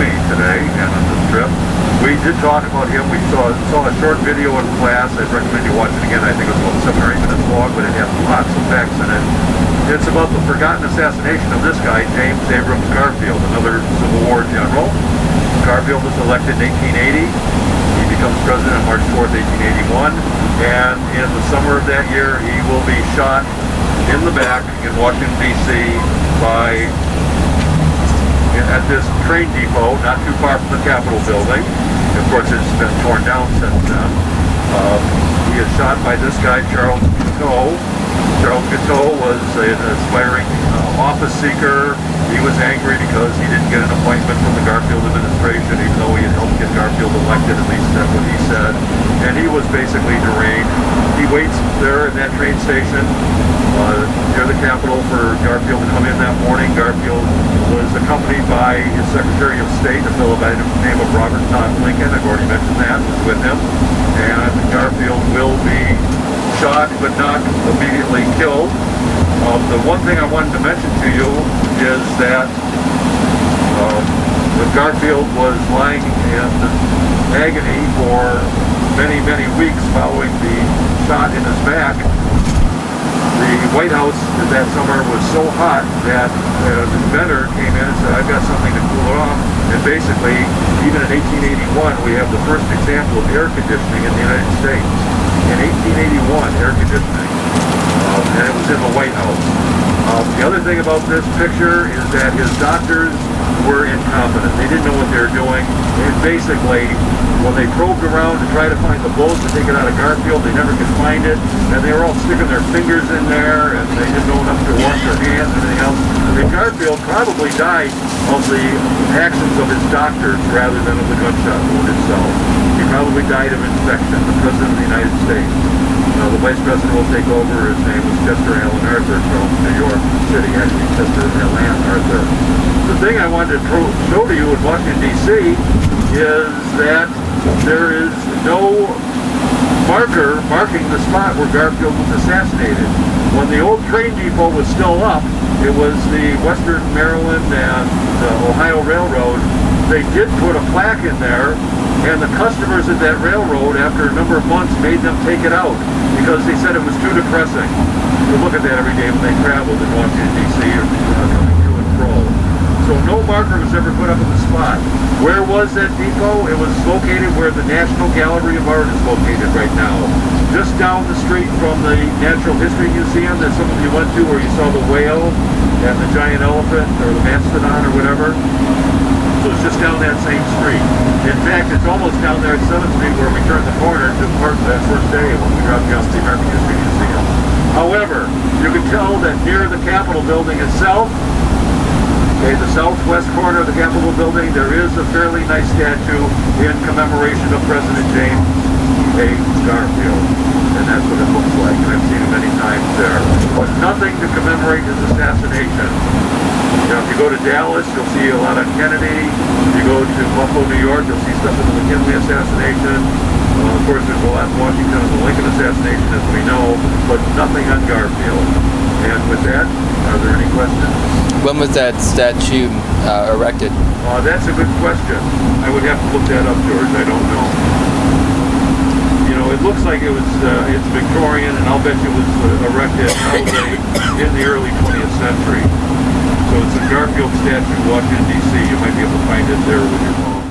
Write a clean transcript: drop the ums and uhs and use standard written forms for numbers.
me today and on this trip. We did talk about him. We saw a short video in class. I'd recommend you watch it again. I think it was about 7 or 8 minutes long, but it has lots of facts in it. It's about the forgotten assassination of this guy, James Abrams Garfield, another Civil War general. Garfield was elected in 1880. He becomes president on March 4th, 1881. And in the summer of that year, he will be shot in the back in Washington, D.C. at this train depot, not too far from the Capitol building. Of course, it's been torn down since then. He is shot by this guy, Charles Guiteau. Charles Guiteau was an aspiring office seeker. He was angry because he didn't get an appointment from the Garfield administration, even though he had helped get Garfield elected, at least that's what he said. And he was basically deranged. He waits there in that train station near the Capitol for Garfield to come in that morning. Garfield was accompanied by his Secretary of State, a fellow by the name of Robert Todd Lincoln. I've already mentioned that, was with him. And Garfield will be shot but not immediately killed. The one thing I wanted to mention to you is that Garfield was lying in agony for many, many weeks following the shot in his back. The White House that summer was so hot that the inventor came in and said, I've got something to cool it off. And basically, even in 1881, we have the first example of air conditioning in the United States. In 1881, air conditioning. And it was in the White House. The other thing about this picture is that his doctors were incompetent. They didn't know what they were doing. And basically, when they probed around to try to find the bullet to take it out of Garfield, they never could find it. And they were all sticking their fingers in there, and they didn't know enough to wash their hands and anything else. And Garfield probably died of the actions of his doctors rather than of the gunshot wound itself. He probably died of infection. The President of the United States. The Vice President will take over. His name was Chester Alan Arthur from New York City, actually Chester Alan Arthur. The thing I wanted to show to you in Washington, D.C. is that there is no marker marking the spot where Garfield was assassinated. When the old train depot was still up, it was the Western Maryland and Ohio Railroad. They did put a plaque in there, and the customers at that railroad, after a number of months, made them take it out because they said it was too depressing to look at that every day when they traveled in Washington, D.C. or coming to and fro. So no marker was ever put up at the spot. Where was that depot? It was located where the National Gallery of Art is located right now. Just down the street from the Natural History Museum that some of you went to, where you saw the whale and the giant elephant or the mastodon or whatever. So it's just down that same street. In fact, it's almost down there at 7th Street where we turned the corner to park that first day when we dropped you off the American History Museum. However, you can tell that near the Capitol building itself, the southwest corner of the Capitol building, there is a fairly nice statue in commemoration of President James A. Garfield. And that's what it looks like. And I've seen it many times there. But nothing to commemorate his assassination. If you go to Dallas, you'll see a lot on Kennedy. If you go to Buffalo, New York, you'll see stuff on the McKinley assassination. Of course, there's a lot in Washington on the Lincoln assassination, as we know, but nothing on Garfield. And with that, are there any questions? When was that statue erected? That's a good question. I would have to look that up, George. I don't know. It looks like it's Victorian, and I'll bet you it was erected probably in the early 20th century. So it's a Garfield statue in Washington, D.C. You might be able to find it there with your phone.